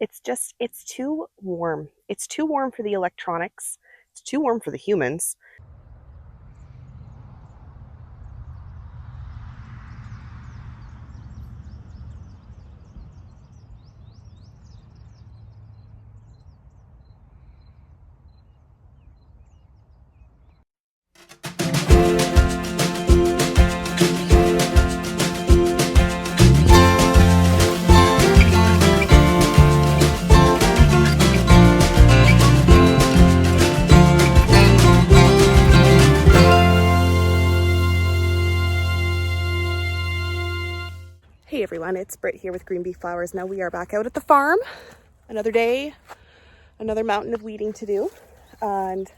It's too warm. It's too warm for the electronics. It's too warm for the humans. Hey everyone, it's Britt here with Green Bee Flowers. Now we are back out at the farm. Another day, another mountain of weeding to do. And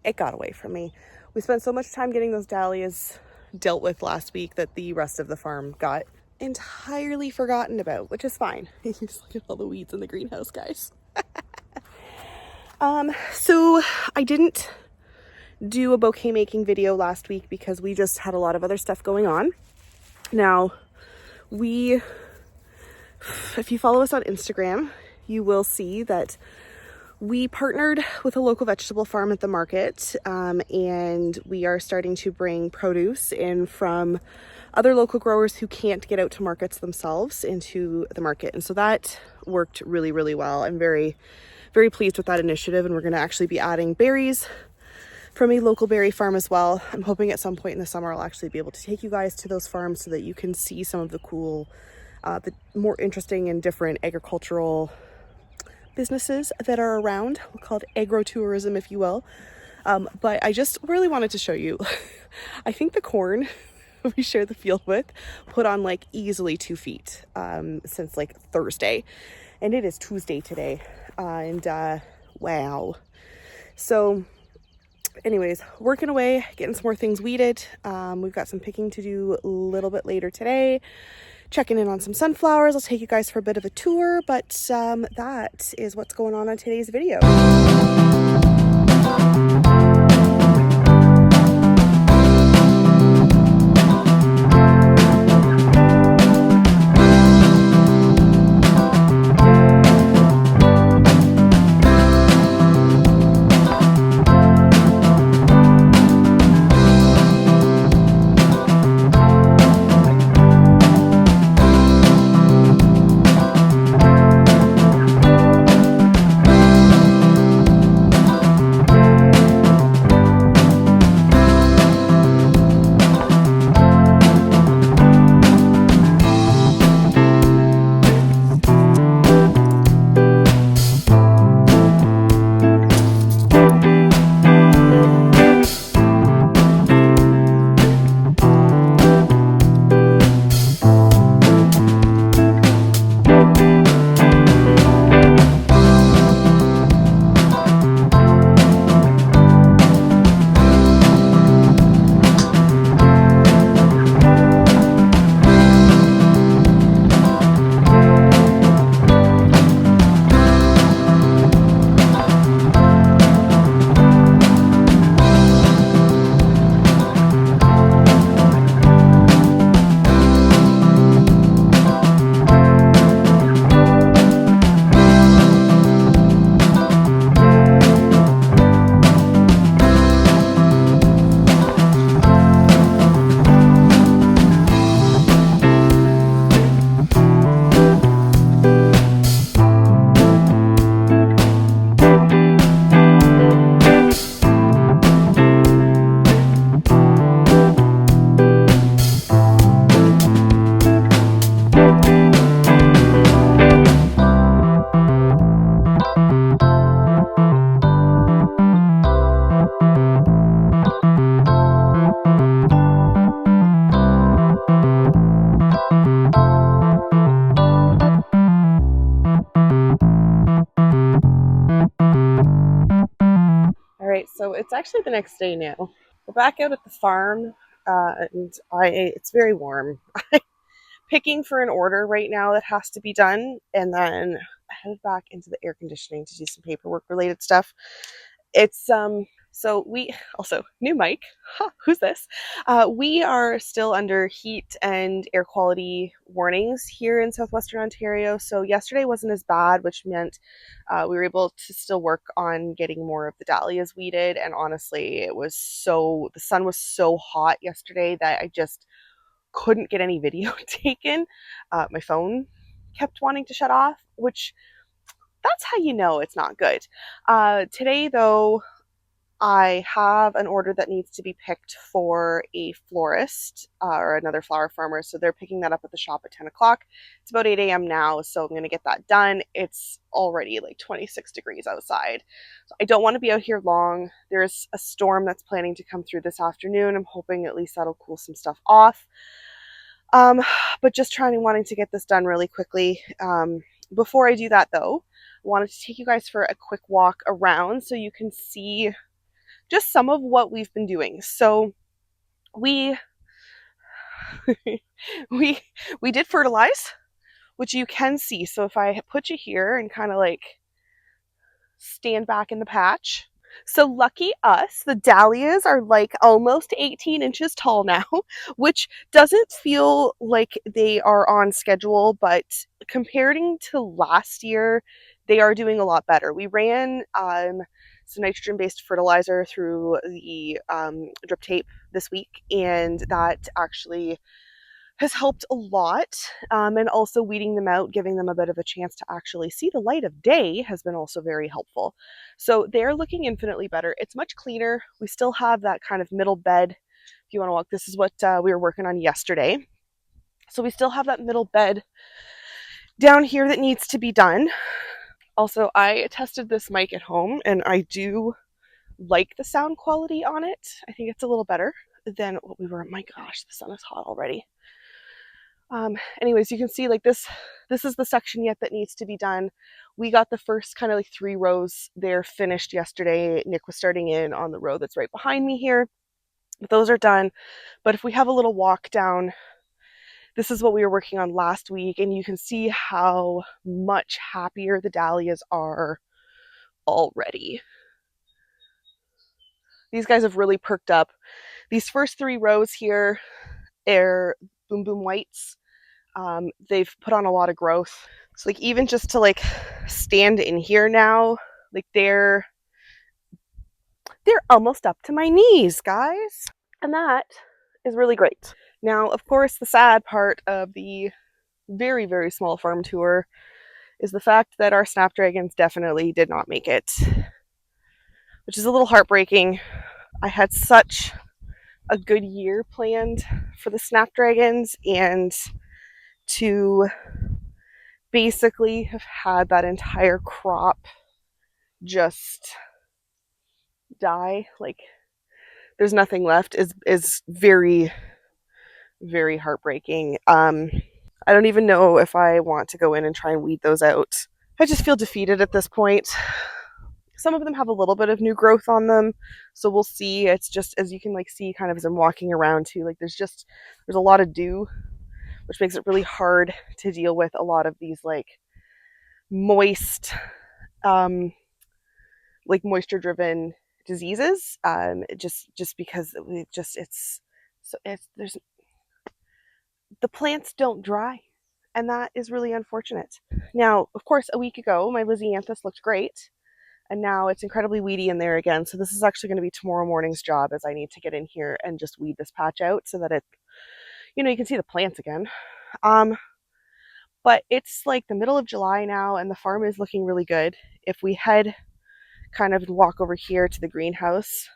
it got away from me. We spent so much time getting those dahlias dealt with last week that the rest of the farm got entirely forgotten about, which is fine. You just look at all the weeds in the greenhouse, guys. So I didn't do a bouquet making video last week because we just had a lot of other stuff going on. Now, if you follow us on Instagram, you will see that we partnered with a local vegetable farm at the market, and we are starting to bring produce in from other local growers who can't get out to markets themselves into the market. And so that worked really, really well. I'm very, very pleased with that initiative, and we're going to actually be adding berries from a local berry farm as well. I'm hoping at some point in the summer I'll actually be able to take you guys to those farms so that you can see some of the cool, the more interesting and different agricultural businesses that are around. We'll call it agro-tourism, if you will. But I just really wanted to show you. I think the corn we share the field with put on like easily 2 feet since like Thursday, and it is Tuesday today. Wow. So anyways, working away, getting some more things weeded. We've got some picking to do a little bit later today. Checking in on some sunflowers. I'll take you guys for a bit of a tour, but that is what's going on today's video. So it's actually the next day now. We're back out at the farm, and it's very warm. I'm picking for an order right now that has to be done, and then I headed back into the air conditioning to do some paperwork related stuff. It's So we also, new mic, who's this? We are still under heat and air quality warnings here in Southwestern Ontario. So yesterday wasn't as bad, which meant we were able to still work on getting more of the dahlias weeded. And honestly, the sun was so hot yesterday that I just couldn't get any video taken. My phone kept wanting to shut off, which that's how you know it's not good. Today though, I have an order that needs to be picked for a florist or another flower farmer. So they're picking that up at the shop at 10 o'clock. It's about 8 a.m. now, so I'm going to get that done. It's already like 26 degrees outside. So I don't want to be out here long. There's a storm that's planning to come through this afternoon. I'm hoping at least that'll cool some stuff off. But just wanting to get this done really quickly. Before I do that though, I wanted to take you guys for a quick walk around so you can see just some of what we've been doing. So we we did fertilize, which you can see. So if I put you here and kind of like stand back in the patch. So lucky us, the dahlias are like almost 18 inches tall now, which doesn't feel like they are on schedule, but comparing to last year, they are doing a lot better. We ran some nitrogen-based fertilizer through the drip tape this week, and that actually has helped a lot. And also weeding them out, giving them a bit of a chance to actually see the light of day has been also very helpful. So they're looking infinitely better. It's much cleaner. We still have that kind of middle bed. If you want to walk, this is what we were working on yesterday. So we still have that middle bed down here that needs to be done. Also, I tested this mic at home and I do like the sound quality on it. I think it's a little better than what we were. My gosh, the sun is hot already. Anyways, you can see like this is the section yet that needs to be done. We got the first kind of like 3 rows there finished yesterday. Nick was starting in on the row that's right behind me here. But those are done. But if we have a little walk down, this is what we were working on last week, and you can see how much happier the dahlias are already. These guys have really perked up. These first 3 rows here are Boom Boom Whites. They've put on a lot of growth. So like even just to like stand in here now, like they're almost up to my knees, guys. And that is really great. Now, of course, the sad part of the very, very small farm tour is the fact that our snapdragons definitely did not make it, which is a little heartbreaking. I had such a good year planned for the snapdragons, and to basically have had that entire crop just die, like there's nothing left, is very, very heartbreaking. I don't even know if I want to go in and try and weed those out. I just feel defeated at this point. Some of them have a little bit of new growth on them, so we'll see. It's just, as you can like see kind of as I'm walking around too, like there's a lot of dew, which makes it really hard to deal with a lot of these like moist like moisture driven diseases, just because there's the plants don't dry, and that is really unfortunate. Now, of course, a week ago my Lysianthus looked great, and now it's incredibly weedy in there again. So this is actually going to be tomorrow morning's job, as I need to get in here and just weed this patch out so that it, you can see the plants again. But it's like the middle of July now, and the farm is looking really good. If we head kind of walk over here to the greenhouse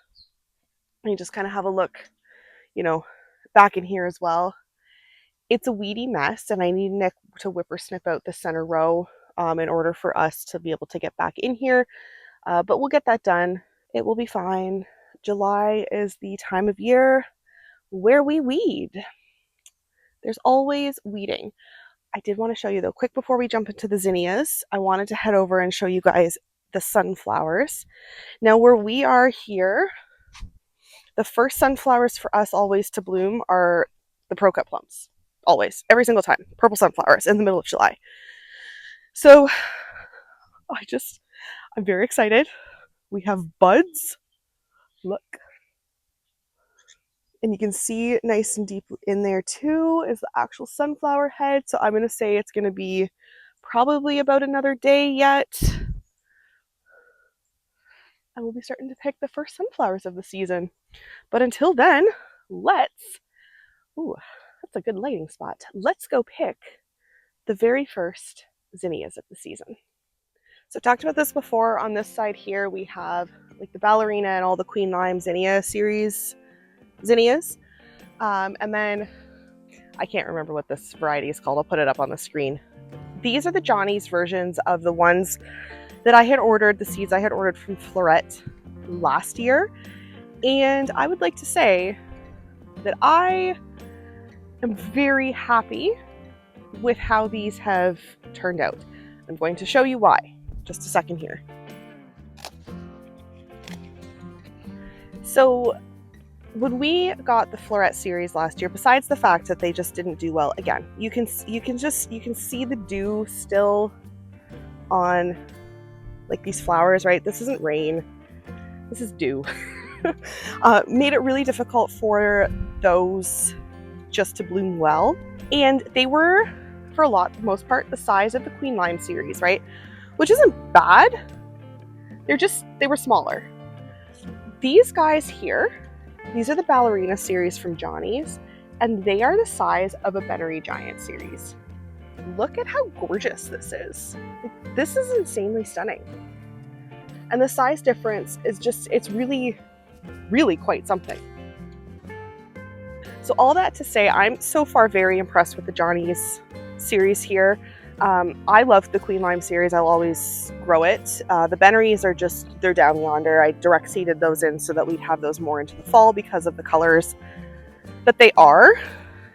and you just kind of have a look, back in here as well. It's a weedy mess, and I need Nick to whippersnip out the center row in order for us to be able to get back in here. But we'll get that done. It will be fine. July is the time of year where we weed. There's always weeding. I did want to show you though, quick before we jump into the zinnias, I wanted to head over and show you guys the sunflowers. Now where we are here, the first sunflowers for us always to bloom are the pro-cut plums. Always, every single time, purple sunflowers in the middle of July. So I'm very excited. We have buds Look. And you can see nice and deep in there too is the actual sunflower head. So I'm going to say it's going to be probably about another day yet. And we'll be starting to pick the first sunflowers of the season. But until then, ooh, that's a good lighting spot. Let's go pick the very first zinnias of the season. So I talked about this before. On this side here, we have like the Ballerina and all the Queen Lime Zinnia series zinnias. And then I can't remember what this variety is called. I'll put it up on the screen. These are the Johnny's versions of the ones that I had ordered, the seeds I had ordered from Florist last year. And I would like to say that I am very happy with how these have turned out. I'm going to show you why. Just a second here. So when we got the Florist series last year, besides the fact that they just didn't do well, again, you can see the dew still on like these flowers, right? This isn't rain, this is dew. Made it really difficult for those just to bloom well. And they were, for the most part, the size of the Queen Lime series, right? Which isn't bad. They were smaller. These guys here, these are the Ballerina series from Johnny's, and they are the size of a Bennery Giant series. Look at how gorgeous this is. This is insanely stunning. And the size difference is it's really, really quite something. So all that to say, I'm so far very impressed with the Johnny's series here. I love the Queen Lime series. I'll always grow it. The Bennerys are they're down yonder. I direct seeded those in so that we'd have those more into the fall because of the colors that they are.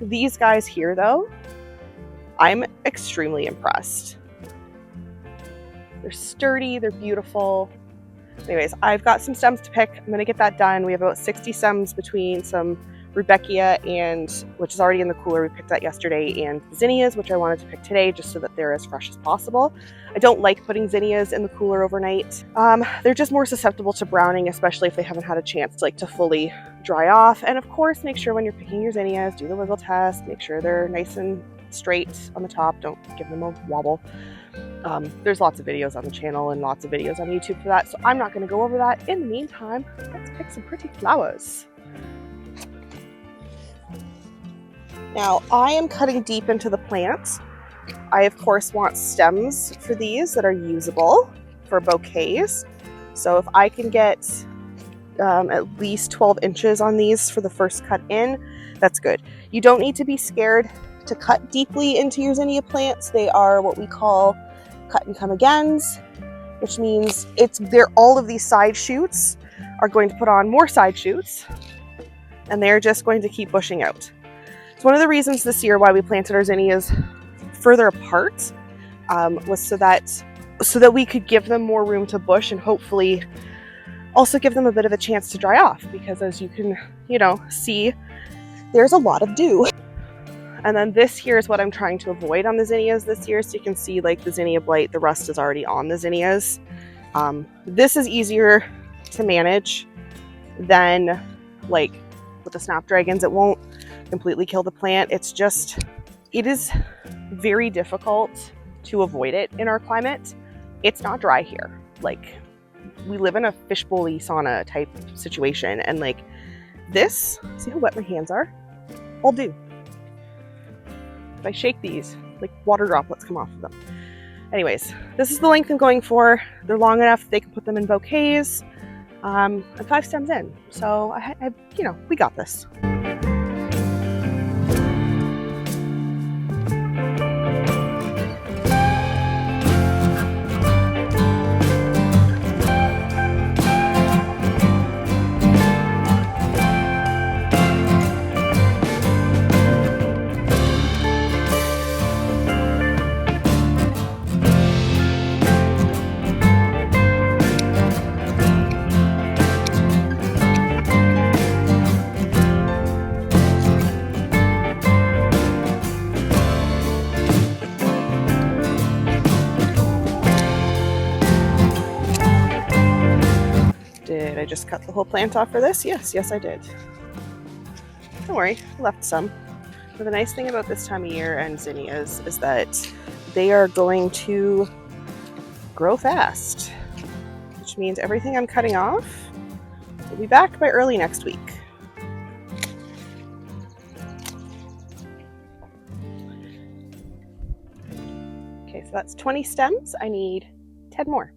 These guys here though, I'm extremely impressed. They're sturdy, they're beautiful. Anyways, I've got some stems to pick. I'm gonna get that done. We have about 60 stems between some Rudbeckia, which is already in the cooler, we picked that yesterday, and zinnias, which I wanted to pick today just so that they're as fresh as possible. I don't like putting zinnias in the cooler overnight. They're just more susceptible to browning, especially if they haven't had a chance to fully dry off. And of course, make sure when you're picking your zinnias, do the wiggle test, make sure they're nice and straight on the top, don't give them a wobble. There's lots of videos on the channel and lots of videos on YouTube for that, so I'm not going to go over that. In the meantime, let's pick some pretty flowers. Now, I am cutting deep into the plant. I, of course, want stems for these that are usable for bouquets. So if I can get at least 12 inches on these for the first cut in, that's good. You don't need to be scared to cut deeply into your zinnia plants. They are what we call cut and come agains, which means all of these side shoots are going to put on more side shoots, and they're just going to keep bushing out. It's one of the reasons this year why we planted our zinnias further apart, was so that we could give them more room to bush and hopefully also give them a bit of a chance to dry off, because as you can, see, there's a lot of dew. And then this here is what I'm trying to avoid on the zinnias this year. So you can see like the zinnia blight, the rust is already on the zinnias. This is easier to manage than like with the snapdragons. It won't completely kill the plant. It is very difficult to avoid it in our climate. It's not dry here. Like, we live in a fishbowl-y sauna type situation, and like this, see how wet my hands are? All dew. If I shake these, like water droplets come off of them. Anyways, this is the length I'm going for. They're long enough they can put them in bouquets. I'm 5 stems in, so we got this. I just cut the whole plant off for this? Yes, I did. Don't worry, I left some. But the nice thing about this time of year and zinnias is that they are going to grow fast, which means everything I'm cutting off will be back by early next week. Okay, so that's 20 stems. I need 10 more.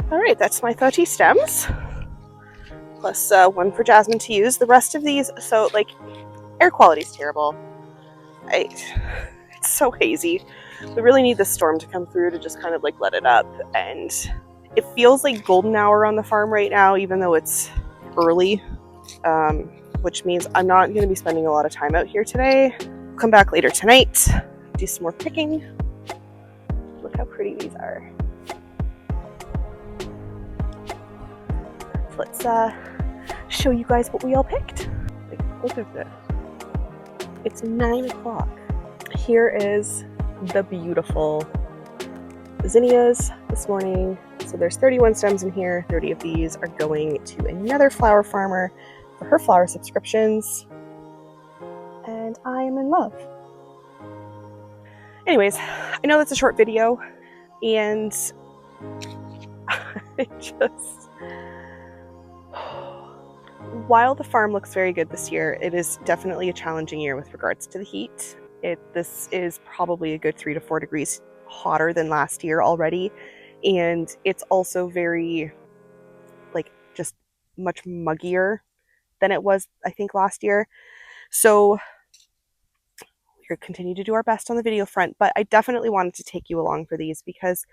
Alright, that's my 30 stems, plus one for Jasmine to use. The rest of these, so like, air quality is terrible. It's so hazy. We really need this storm to come through to just kind of like let it up, and it feels like golden hour on the farm right now, even though it's early, which means I'm not going to be spending a lot of time out here today. I'll come back later tonight, do some more picking. Look how pretty these are. Let's show you guys what we all picked. Like, look at this. It's 9 o'clock. Here is the beautiful zinnias this morning. So there's 31 stems in here. 30 of these are going to another flower farmer for her flower subscriptions. And I am in love. Anyways, I know that's a short video, and I just... While the farm looks very good this year, it is definitely a challenging year with regards to the heat. This is probably a good 3 to 4 degrees hotter than last year already, and it's also very, like, just much muggier than it was, I think, last year. So we're going to continue to do our best on the video front, but I definitely wanted to take you along for these because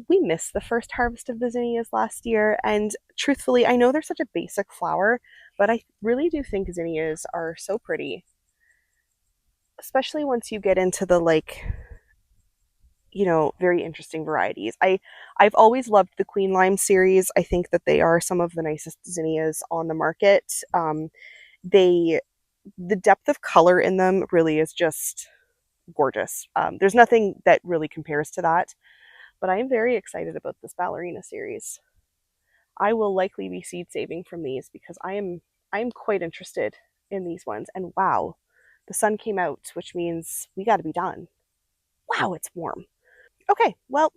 we missed the first harvest of the zinnias last year, and truthfully, I know they're such a basic flower, but I really do think zinnias are so pretty, especially once you get into the, like, you know, very interesting varieties. I've always loved the Queen Lime series. I think that they are some of the nicest zinnias on the market. The depth of color in them really is just gorgeous. There's nothing that really compares to that. But I am very excited about this Ballerina series. I will likely be seed saving from these because I am quite interested in these ones. And wow, the sun came out, which means we got to be done. Wow, it's warm. Okay, well,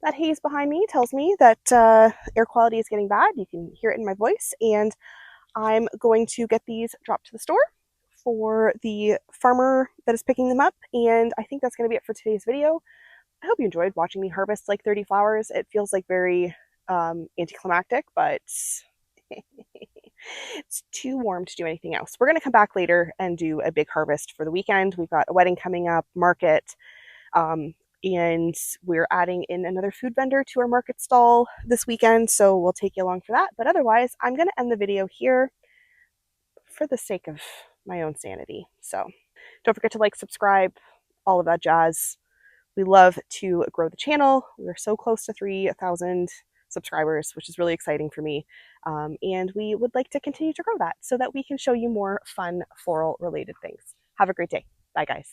that haze behind me tells me that air quality is getting bad. You can hear it in my voice, and I'm going to get these dropped to the store for the farmer that is picking them up. And I think that's going to be it for today's video. I hope you enjoyed watching me harvest like 30 flowers. It feels like very anticlimactic, but it's too warm to do anything else. We're going to come back later and do a big harvest for the weekend. We've got a wedding coming up, market, and we're adding in another food vendor to our market stall this weekend, so we'll take you along for that. But otherwise, I'm going to end the video here for the sake of my own sanity. So don't forget to like, subscribe, all of that jazz. We love to grow the channel. We're so close to 3,000 subscribers, which is really exciting for me. And we would like to continue to grow that so that we can show you more fun floral related things. Have a great day. Bye, guys.